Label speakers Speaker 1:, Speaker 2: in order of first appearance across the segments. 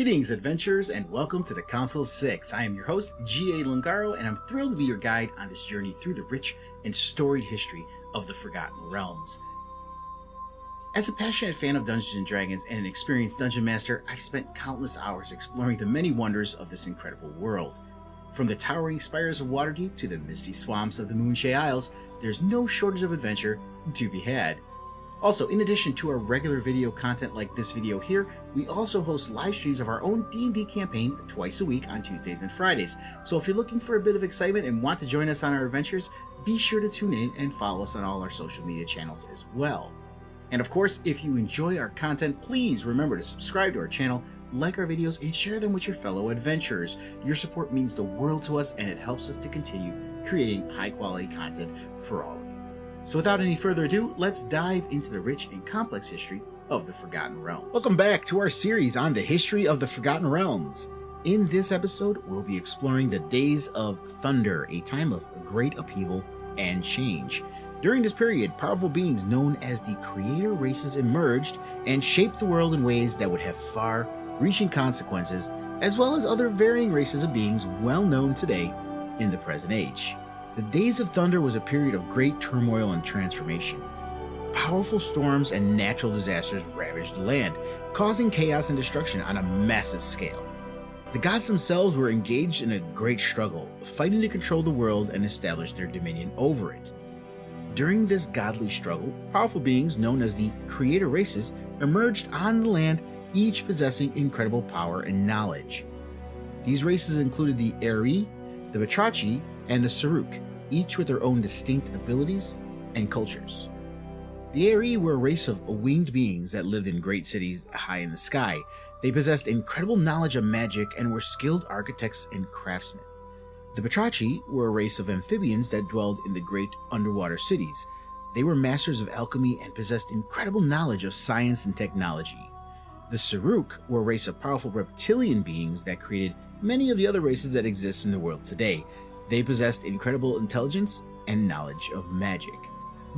Speaker 1: Greetings, adventurers, and welcome to the Council 6. I am your host, G.A. Lungaro, and I'm thrilled to be your guide on this journey through the rich and storied history of the Forgotten Realms. As a passionate fan of Dungeons & Dragons and an experienced dungeon master, I've spent countless hours exploring the many wonders of this incredible world. From the towering spires of Waterdeep to the misty swamps of the Moonshae Isles, there's no shortage of adventure to be had. Also, in addition to our regular video content like this video here, we also host live streams of our own D&D campaign twice a week on Tuesdays and Fridays. So if you're looking for a bit of excitement and want to join us on our adventures, be sure to tune in and follow us on all our social media channels as well. And of course, if you enjoy our content, please remember to subscribe to our channel, like our videos, and share them with your fellow adventurers. Your support means the world to us, and it helps us to continue creating high-quality content for all of you. So without any further ado, let's dive into the rich and complex history of the Forgotten Realms. Welcome back to our series on the history of the Forgotten Realms. In this episode, we'll be exploring the Days of Thunder, a time of great upheaval and change. During this period, powerful beings known as the Creator Races emerged and shaped the world in ways that would have far-reaching consequences, as well as other varying races of beings well known today in the present age. The Days of Thunder was a period of great turmoil and transformation. Powerful storms and natural disasters ravaged the land, causing chaos and destruction on a massive scale. The gods themselves were engaged in a great struggle, fighting to control the world and establish their dominion over it. During this godly struggle, powerful beings known as the Creator Races emerged on the land, each possessing incredible power and knowledge. These races included the Eri, the Batrachi, and the Saruk, each with their own distinct abilities and cultures. The Eri were a race of winged beings that lived in great cities high in the sky. They possessed incredible knowledge of magic and were skilled architects and craftsmen. The Batrachi were a race of amphibians that dwelled in the great underwater cities. They were masters of alchemy and possessed incredible knowledge of science and technology. The Saruk were a race of powerful reptilian beings that created many of the other races that exist in the world today. They possessed incredible intelligence and knowledge of magic.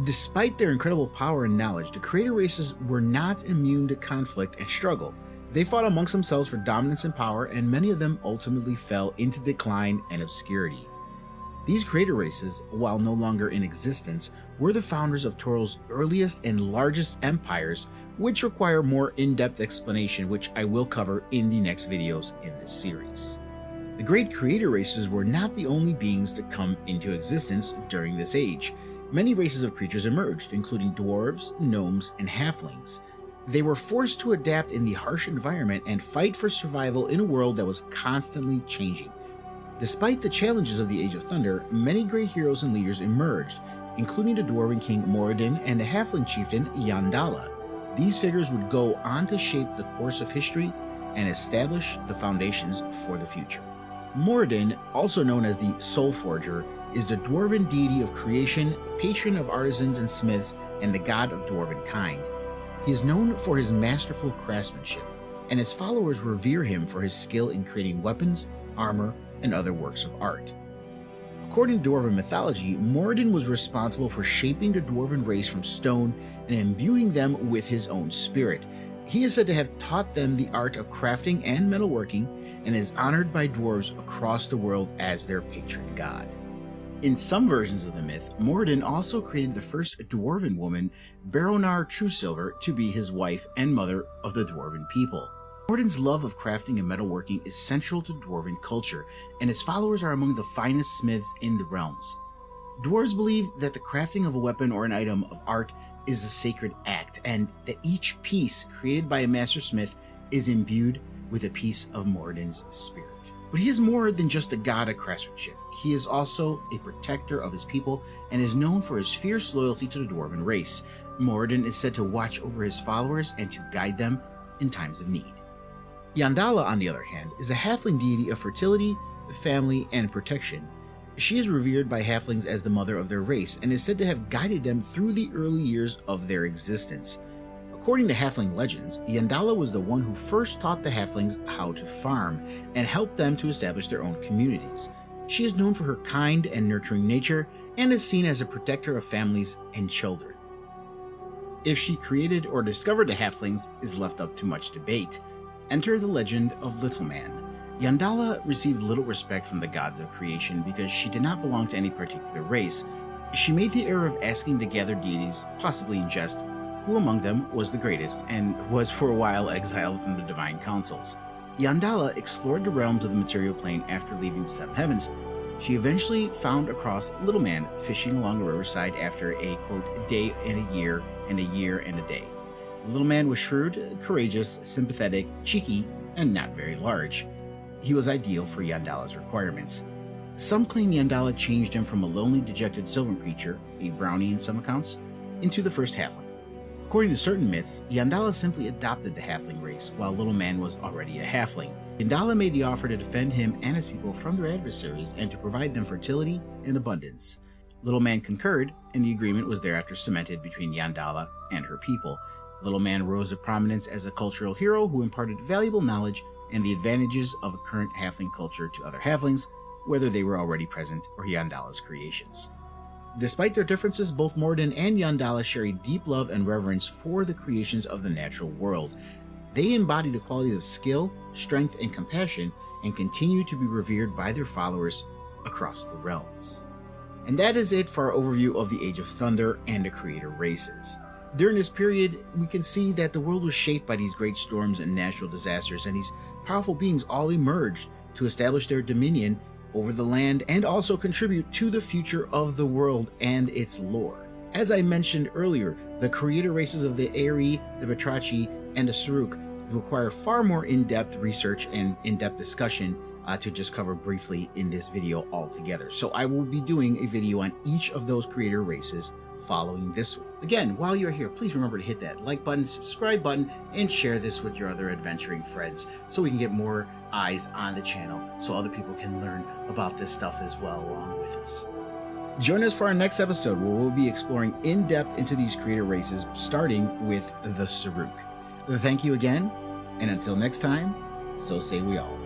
Speaker 1: Despite their incredible power and knowledge, the Creator Races were not immune to conflict and struggle. They fought amongst themselves for dominance and power, and many of them ultimately fell into decline and obscurity. These Creator Races, while no longer in existence, were the founders of Toril's earliest and largest empires, which require more in-depth explanation, which I will cover in the next videos in this series. The great Creator Races were not the only beings to come into existence during this age. Many races of creatures emerged, including dwarves, gnomes, and halflings. They were forced to adapt in the harsh environment and fight for survival in a world that was constantly changing. Despite the challenges of the Age of Thunder, many great heroes and leaders emerged, including the Dwarven King Moradin and the halfling chieftain Yandala. These figures would go on to shape the course of history and establish the foundations for the future. Moradin, also known as the Soul Forger, is the dwarven deity of creation, patron of artisans and smiths, and the god of dwarven kind. He is known for his masterful craftsmanship, and his followers revere him for his skill in creating weapons, armor, and other works of art. According to dwarven mythology, Moradin was responsible for shaping the dwarven race from stone and imbuing them with his own spirit. He is said to have taught them the art of crafting and metalworking, and is honored by dwarves across the world as their patron god. In some versions of the myth, Moradin also created the first dwarven woman, Baronar Truesilver, to be his wife and mother of the dwarven people. Moradin's love of crafting and metalworking is central to dwarven culture, and his followers are among the finest smiths in the realms. Dwarves believe that the crafting of a weapon or an item of art is a sacred act, and that each piece created by a master smith is imbued with a piece of Moradin's spirit. But he is more than just a god of craftsmanship. He is also a protector of his people and is known for his fierce loyalty to the dwarven race. Moradin is said to watch over his followers and to guide them in times of need. Yandala, on the other hand, is a halfling deity of fertility, family, and protection. She is revered by halflings as the mother of their race and is said to have guided them through the early years of their existence. According to halfling legends, Yandala was the one who first taught the halflings how to farm and helped them to establish their own communities. She is known for her kind and nurturing nature and is seen as a protector of families and children. If she created or discovered the halflings is left up to much debate. Enter the legend of Little Man. Yandala received little respect from the gods of creation because she did not belong to any particular race. She made the error of asking the gathered deities, possibly in jest, who among them was the greatest, and was for a while exiled from the divine councils. Yandala explored the realms of the material plane after leaving the seven heavens. She eventually found across Little Man fishing along a riverside after a, quote, day and a year and a year and a day. Little Man was shrewd, courageous, sympathetic, cheeky, and not very large. He was ideal for Yandala's requirements. Some claim Yandala changed him from a lonely, dejected sylvan creature, a brownie in some accounts, into the first halfling. According to certain myths, Yandala simply adopted the halfling race, while Little Man was already a halfling. Yandala made the offer to defend him and his people from their adversaries and to provide them fertility and abundance. Little Man concurred, and the agreement was thereafter cemented between Yandala and her people. Little Man rose to prominence as a cultural hero who imparted valuable knowledge and the advantages of a current halfling culture to other halflings, whether they were already present or Yandala's creations. Despite their differences, both Morden and Yandala share a deep love and reverence for the creations of the natural world. They embody the qualities of skill, strength, and compassion, and continue to be revered by their followers across the realms. And that is it for our overview of the Age of Thunder and the creator races. During this period, we can see that the world was shaped by these great storms and natural disasters, and these powerful beings all emerged to establish their dominion over the land and also contribute to the future of the world and its lore. As I mentioned earlier, the creator races of the Aerie, the Batrachi, and the Saruk require far more in-depth research and in-depth discussion to just cover briefly in this video altogether. So I will be doing a video on each of those creator races following this one. Again, while you're here, please remember to hit that like button, subscribe button, and share this with your other adventuring friends so we can get more eyes on the channel so other people can learn about this stuff as well along with us. Join us for our next episode where we'll be exploring in depth into these creator races, starting with the Saruk. Thank you again, and until next time, so say we all.